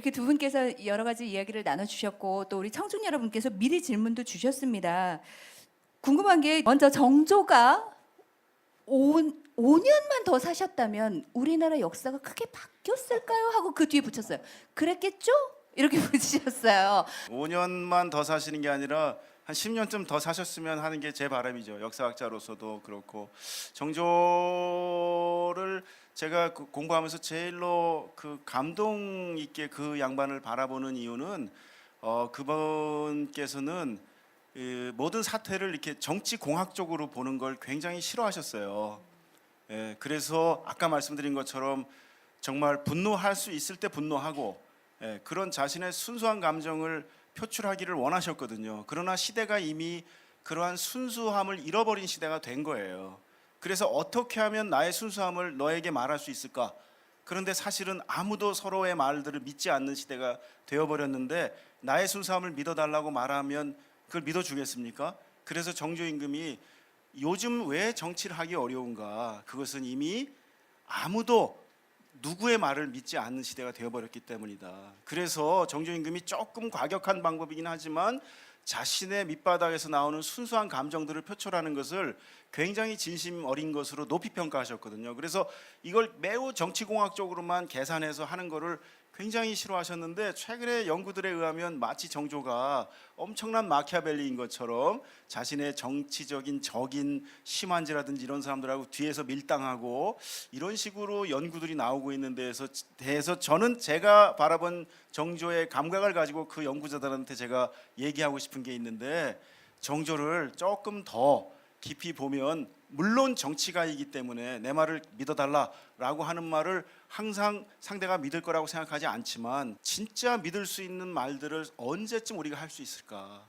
이렇게 두 분께서 여러 가지 이야기를 나눠주셨고 또 우리 청중 여러분께서 미리 질문도 주셨습니다. 궁금한 게 먼저 정조가 5년만 더 사셨다면 우리나라 역사가 크게 바뀌었을까요? 하고 그 뒤에 붙였어요. 그랬겠죠? 이렇게 붙이셨어요. 5년만 더 사시는 게 아니라 한 10년쯤 더 사셨으면 하는 게 제 바람이죠. 역사학자로서도 그렇고 정조를 제가 공부하면서 제일로 그 감동 있게 그 양반을 바라보는 이유는 그분께서는 모든 사태를 이렇게 정치 공학적으로 보는 걸 굉장히 싫어하셨어요. 예, 그래서 아까 말씀드린 것처럼 정말 분노할 수 있을 때 분노하고 그런 자신의 순수한 감정을 표출하기를 원하셨거든요. 그러나 시대가 이미 그러한 순수함을 잃어버린 시대가 된 거예요. 그래서 어떻게 하면 나의 순수함을 너에게 말할 수 있을까? 그런데 사실은 아무도 서로의 말들을 믿지 않는 시대가 되어버렸는데 나의 순수함을 믿어달라고 말하면 그걸 믿어주겠습니까? 그래서 정조 임금이 요즘 왜 정치를 하기 어려운가? 그것은 이미 아무도 누구의 말을 믿지 않는 시대가 되어버렸기 때문이다. 그래서 정조 임금이 조금 과격한 방법이긴 하지만 자신의 밑바닥에서 나오는 순수한 감정들을 표출하는 것을 굉장히 진심 어린 것으로 높이 평가하셨거든요. 그래서 이걸 매우 정치공학적으로만 계산해서 하는 거를 굉장히 싫어하셨는데 최근의 연구들에 의하면 마치 정조가 엄청난 마키아벨리인 것처럼 자신의 정치적인 적인 심한지라든지 이런 사람들하고 뒤에서 밀당하고 이런 식으로 연구들이 나오고 있는 대해서 저는 제가 바라본 정조의 감각을 가지고 그 연구자들한테 제가 얘기하고 싶은 게 있는데 정조를 조금 더 깊이 보면 물론 정치가이기 때문에 내 말을 믿어달라라고 하는 말을 항상 상대가 믿을 거라고 생각하지 않지만 진짜 믿을 수 있는 말들을 언제쯤 우리가 할 수 있을까?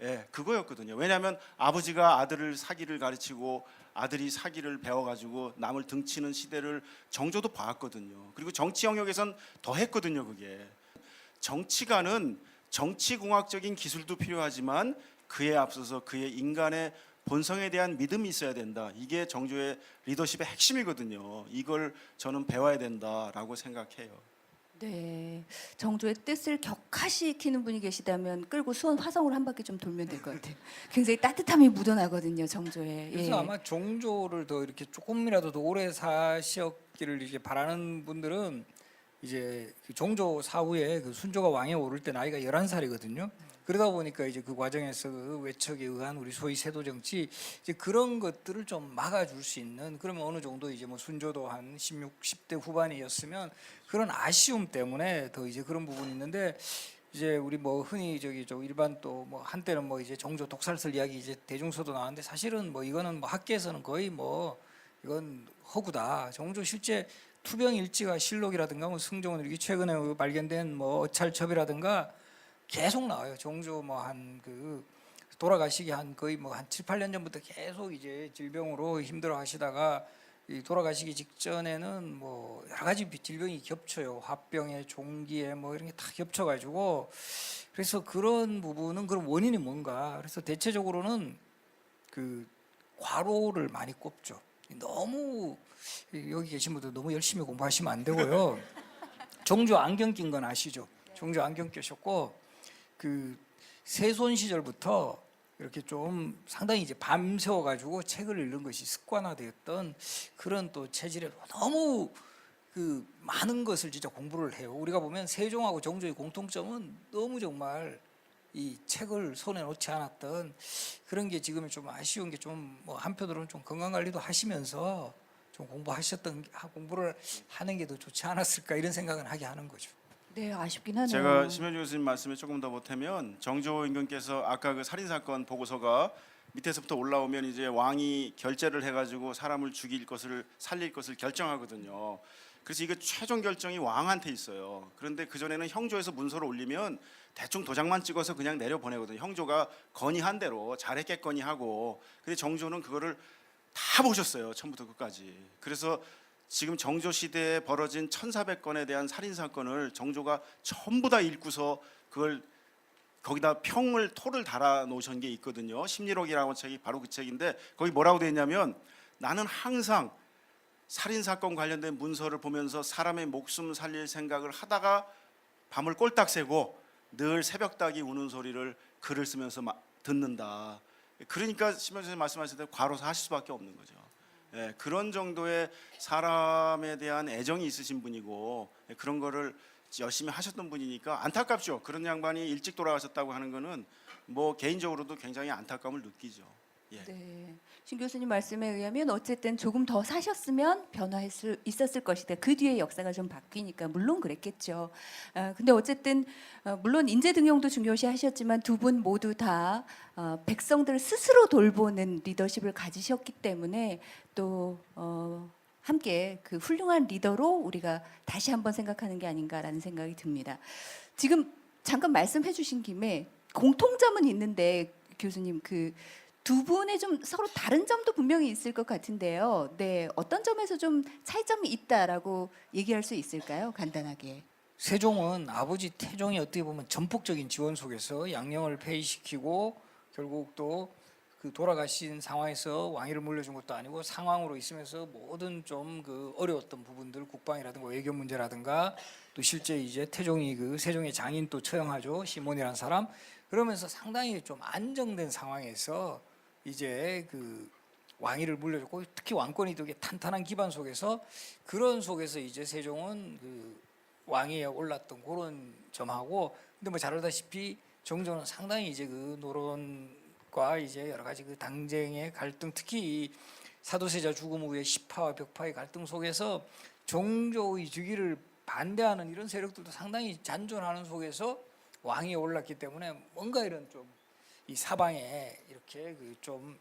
예, 그거였거든요. 왜냐하면 아버지가 아들을 사기를 가르치고 아들이 사기를 배워가지고 남을 등치는 시대를 정조도 봤거든요. 그리고 정치 영역에선 더 했거든요. 그게 정치가는 정치공학적인 기술도 필요하지만 그에 앞서서 그의 인간의 본성에 대한 믿음이 있어야 된다. 이게 정조의 리더십의 핵심이거든요. 이걸 저는 배워야 된다라고 생각해요. 네, 정조의 뜻을 격화시키는 분이 계시다면 끌고 수원 화성을 한 바퀴 좀 돌면 될 것 같아요. 굉장히 따뜻함이 묻어나거든요, 정조에. 그래서 아마 정조를 더 이렇게 조금이라도 더 오래 사셨기를 이제 바라는 분들은 이제 그 정조 사후에 그 순조가 왕에 오를 때 나이가 11살이거든요. 그러다 보니까 이제 그 과정에서 그 외척에 의한 우리 소위 세도 정치 이제 그런 것들을 좀 막아줄 수 있는 그러면 어느 정도 이제 뭐 순조도 한 16, 10대 후반이었으면 그런 아쉬움 때문에 더 이제 그런 부분이 있는데 이제 우리 뭐 흔히 저기 저 일반 또 뭐 한때는 뭐 이제 정조 독살설 이야기 이제 대중서도 나왔는데 사실은 뭐 이거는 뭐 학계에서는 거의 뭐 이건 허구다. 정조 실제 투병일지가 실록이라든가 뭐 승종원 일기 최근에 발견된 뭐 어찰첩이라든가 계속 나와요. 정조 뭐 한 그 돌아가시기 한 거의 뭐 한 7, 8년 전부터 계속 이제 질병으로 힘들어 하시다가 이 돌아가시기 직전에는 뭐 여러 가지 질병이 겹쳐요. 화병에 종기에 뭐 이런 게 다 겹쳐 가지고 그래서 그런 부분은 그런 원인이 뭔가 그래서 대체적으로는 그 과로를 많이 꼽죠. 너무 여기 계신 분들 너무 열심히 공부하시면 안 되고요. 정조 안경 낀 건 아시죠? 정조 안경 끼셨고 그 세손 시절부터 이렇게 좀 상당히 이제 밤새워 가지고 책을 읽는 것이 습관화되었던 그런 또 체질에 너무 그 많은 것을 진짜 공부를 해요. 우리가 보면 세종하고 정조의 공통점은 너무 정말 이 책을 손에 놓지 않았던 그런 게 지금 좀 아쉬운 게 좀 뭐 한편으로는 좀 건강 관리도 하시면서 좀 공부를 하는 게 더 좋지 않았을까 이런 생각은 하게 하는 거죠. 네, 아쉽긴 하네요. 제가 심현주 교수님 말씀에 조금 더 보태면 정조 임금께서 아까 그 살인 사건 보고서가 밑에서부터 올라오면 이제 왕이 결재를 해가지고 사람을 죽일 것을 살릴 것을 결정하거든요. 그래서 이게 최종 결정이 왕한테 있어요. 그런데 그 전에는 형조에서 문서를 올리면 대충 도장만 찍어서 그냥 내려 보내거든요. 형조가 건의한 대로 잘했겠거니 하고. 근데 정조는 그거를 다 보셨어요. 처음부터 끝까지. 그래서 지금 정조 시대에 벌어진 1400건에 대한 살인 사건을 정조가 전부 다 읽고서 그걸 거기다 토를 달아 놓으신 게 있거든요. 심리록이라고 책이 바로 그 책인데 거기 뭐라고 되어 있냐면 나는 항상 살인 사건 관련된 문서를 보면서 사람의 목숨 살릴 생각을 하다가 밤을 꼴딱 새고 늘 새벽닭이 우는 소리를 글을 쓰면서 듣는다. 그러니까 심현 선생님 말씀하신 대로 과로사 하실 수밖에 없는 거죠. 예, 그런 정도의 사람에 대한 애정이 있으신 분이고 그런 거를 열심히 하셨던 분이니까 안타깝죠. 그런 양반이 일찍 돌아가셨다고 하는 거는 뭐 개인적으로도 굉장히 안타까움을 느끼죠. 예. 네. 신 교수님 말씀에 의하면 어쨌든 조금 더 사셨으면 변화할 수 있었을 것이다. 그 뒤에 역사가 좀 바뀌니까 물론 그랬겠죠. 근데 어쨌든 물론 인재 등용도 중요시 하셨지만 두 분 모두 다 백성들을 스스로 돌보는 리더십을 가지셨기 때문에 또 함께 그 훌륭한 리더로 우리가 다시 한번 생각하는 게 아닌가라는 생각이 듭니다. 지금 잠깐 말씀해 주신 김에 공통점은 있는데 교수님 그 두 분의 좀 서로 다른 점도 분명히 있을 것 같은데요. 네, 어떤 점에서 좀 차이점이 있다라고 얘기할 수 있을까요? 간단하게. 세종은 아버지 태종이 어떻게 보면 전폭적인 지원 속에서 양령을 폐위시키고 결국 또 그 돌아가신 상황에서 왕위를 물려준 것도 아니고 상황으로 있으면서 모든 좀 그 어려웠던 부분들 국방이라든가 외교 문제라든가 또 실제 이제 태종이 그 세종의 장인 또 처형하죠. 시몬이라는 사람. 그러면서 상당히 좀 안정된 상황에서 이제 그 왕위를 물려줬고 특히 왕권이 되게 탄탄한 기반 속에서 그런 속에서 이제 세종은 그 왕위에 올랐던 그런 점하고 근데 뭐 잘 알다시피 정조는 상당히 이제 그 노론과 이제 여러 가지 그 당쟁의 갈등 특히 이 사도세자 죽음 후에 시파와 벽파의 갈등 속에서 정조의 즉위를 반대하는 이런 세력들도 상당히 잔존하는 속에서 왕위에 올랐기 때문에 뭔가 이런 좀 이 사방에 이렇게 그 좀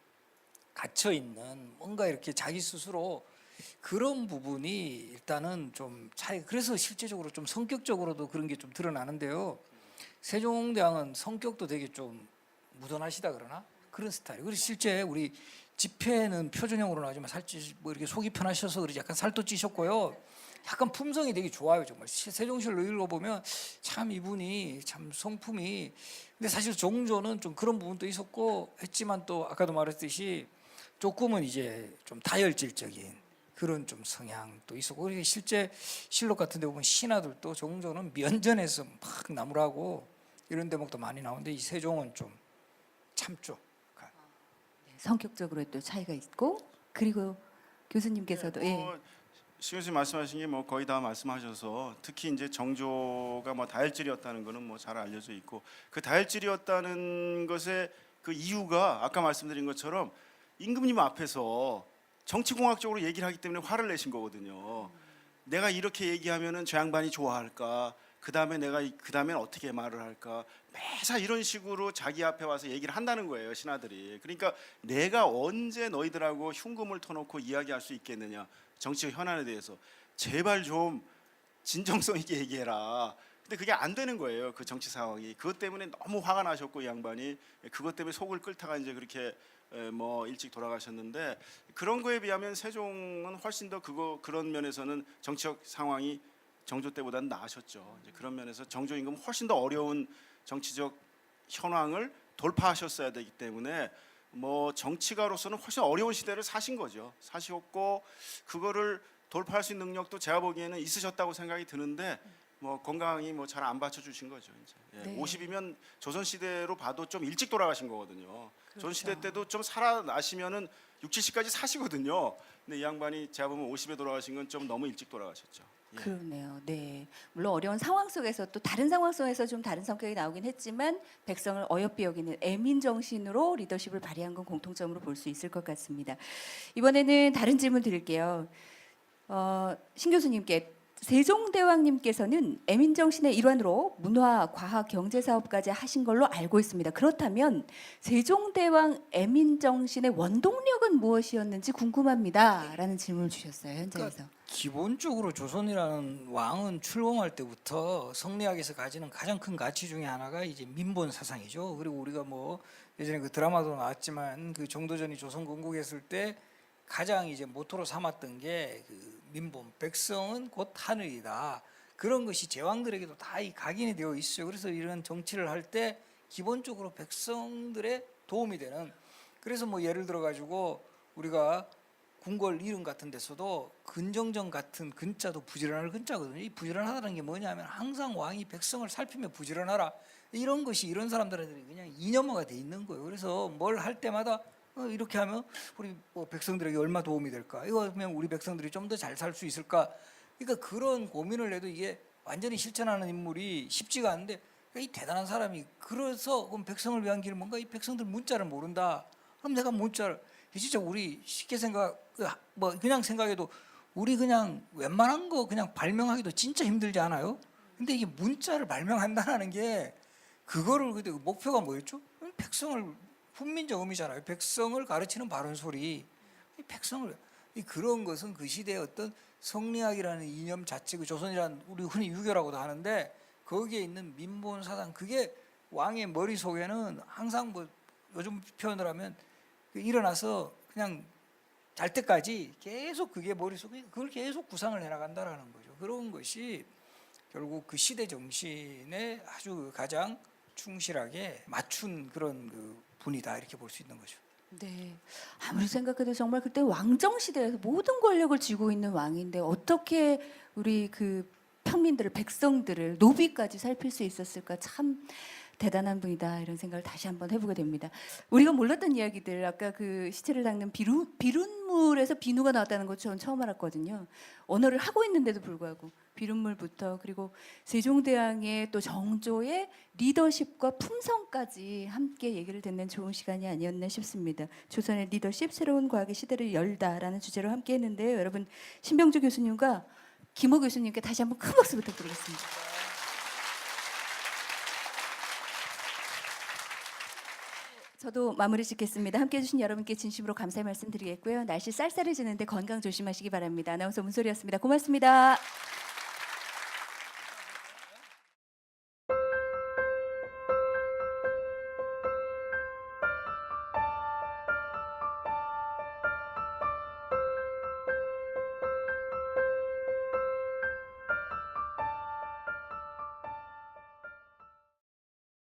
갇혀 있는 뭔가 이렇게 자기 스스로 그런 부분이 일단은 좀 차이. 그래서 실제적으로 좀 성격적으로도 그런 게 좀 드러나는데요. 세종대왕은 성격도 되게 좀 무던하시다 그러나 그런 스타일. 그리고 실제 우리 집회는 표준형으로 나오지만 살찌 뭐 이렇게 속이 편하셔서 그러지 약간 살도 찌셨고요. 약간 품성이 되게 좋아요 정말. 세종시를 읽어보면 참 이분이 참 성품이. 근데 사실 정조는 좀 그런 부분도 있었고 했지만 또 아까도 말했듯이 조금은 이제 좀 다혈질적인 그런 좀 성향도 있었고 그리고 실제 실록 같은 데 보면 신하들도 정조는 면전에서 막 나무라고 이런 대목도 많이 나오는데 이 세종은 좀 참죠. 네, 성격적으로 또 차이가 있고 그리고 교수님께서도 예. 신 교수님 말씀하신 게 뭐 거의 다 말씀하셔서 특히 이제 정조가 뭐 다혈질이었다는 거는 뭐 잘 알려져 있고 그 다혈질이었다는 것의 그 이유가 아까 말씀드린 것처럼 임금님 앞에서 정치공학적으로 얘기를 하기 때문에 화를 내신 거거든요. 내가 이렇게 얘기하면은 저 양반이 좋아할까? 그 다음에 내가 그 다음엔 어떻게 말을 할까? 매사 이런 식으로 자기 앞에 와서 얘기를 한다는 거예요, 신하들이. 그러니까 내가 언제 너희들하고 흉금을 터놓고 이야기할 수 있겠느냐? 정치적 현안에 대해서 제발 좀 진정성 있게 얘기해라. 근데 그게 안 되는 거예요. 그 정치 상황이. 그것 때문에 너무 화가 나셨고 이 양반이 그것 때문에 속을 끓다가 이제 그렇게 뭐 일찍 돌아가셨는데 그런 거에 비하면 세종은 훨씬 더 그런 면에서는 정치적 상황이 정조 때보다는 나으셨죠. 이제 그런 면에서 정조 임금은 훨씬 더 어려운 정치적 현황을 돌파하셨어야 되기 때문에 뭐 정치가로서는 훨씬 어려운 시대를 사신 거죠. 사셨고 그거를 돌파할 수 있는 능력도 제가 보기에는 있으셨다고 생각이 드는데 뭐 건강이 뭐 잘 안 받쳐주신 거죠. 이제 네. 50이면 조선 시대로 봐도 좀 일찍 돌아가신 거거든요. 그렇죠. 조선 시대 때도 좀 살아나시면은 6, 70까지 사시거든요. 근데 이 양반이 제가 보면 50에 돌아가신 건 좀 너무 일찍 돌아가셨죠. 예. 그러네요. 네. 물론 어려운 상황 속에서 또 다른 상황 속에서 좀 다른 성격이 나오긴 했지만 백성을 어여삐 여기는 애민 정신으로 리더십을 발휘한 건 공통점으로 볼 수 있을 것 같습니다. 이번에는 다른 질문 드릴게요. 신 교수님께 세종대왕님께서는 애민정신의 일환으로 문화, 과학, 경제 사업까지 하신 걸로 알고 있습니다. 그렇다면 세종대왕 애민정신의 원동력은 무엇이었는지 궁금합니다라는 질문을 주셨어요. 현장에서. 기본적으로 조선이라는 왕은 출범할 때부터 성리학에서 가지는 가장 큰 가치 중에 하나가 이제 민본 사상이죠. 그리고 우리가 뭐 예전에 그 드라마도 나왔지만 그 정도전이 조선 건국했을 때 가장 이제 모토로 삼았던 게 그 민본, 백성은 곧 하늘이다. 그런 것이 제왕들에게도 다 각인이 되어 있어요. 그래서 이런 정치를 할 때 기본적으로 백성들의 도움이 되는. 그래서 뭐 예를 들어 가지고 우리가 궁궐 이름 같은 데서도 근정정 같은 근자도 부지런할 근자거든요. 이 부지런하다는 게 뭐냐면 항상 왕이 백성을 살피며 부지런하라. 이런 것이 이런 사람들한테는 그냥 이념화가 돼 있는 거예요. 그래서 뭘 할 때마다 이렇게 하면 우리 뭐 백성들에게 얼마 도움이 될까? 이거 하면 우리 백성들이 좀 더 잘 살 수 있을까? 그러니까 그런 고민을 해도 이게 완전히 실천하는 인물이 쉽지가 않은데 이 대단한 사람이 그래서 그럼 백성을 위한 길은 뭔가 이 백성들 문자를 모른다. 그럼 내가 문자를 진짜 우리 쉽게 뭐 그냥 생각해도 우리 그냥 웬만한 거 그냥 발명하기도 진짜 힘들지 않아요? 근데 이게 문자를 발명한다는 게 그거를 그때 목표가 뭐였죠? 백성을 훈민적 의미잖아요. 백성을 가르치는 바른 소리. 이 백성을 그런 것은 그 시대의 어떤 성리학이라는 이념 자체, 그 조선이라는 우리 흔히 유교라고도 하는데 거기에 있는 민본 사상 그게 왕의 머릿속에는 항상 뭐 요즘 표현을 하면 일어나서 그냥 잘 때까지 계속 그게 머릿속에 그걸 계속 구상을 해나간다라는 거죠. 그런 것이 결국 그 시대 정신에 아주 가장 충실하게 맞춘 그런 그 분이다 이렇게 볼 수 있는 거죠. 네. 아무리 생각해도 정말 그때 왕정 시대에서 모든 권력을 쥐고 있는 왕인데 어떻게 우리 그 평민들을 백성들을 노비까지 살필 수 있었을까 참 대단한 분이다 이런 생각을 다시 한번 해보게 됩니다. 우리가 몰랐던 이야기들 아까 그 시체를 닦는 비룬물에서 비누가 나왔다는 거 저는 처음 알았거든요. 언어를 하고 있는데도 불구하고 비룬물부터 그리고 세종대왕의 또 정조의 리더십과 품성까지 함께 얘기를 듣는 좋은 시간이 아니었나 싶습니다. 조선의 리더십 새로운 과학의 시대를 열다라는 주제로 함께 했는데요. 여러분 신병주 교수님과 김호 교수님께 다시 한번 큰 박수 부탁드리겠습니다. 저도 마무리 짓겠습니다. 함께해 주신 여러분께 진심으로 감사의 말씀 드리겠고요. 날씨 쌀쌀해지는데 건강 조심하시기 바랍니다. 아나운서 문소리였습니다. 고맙습니다.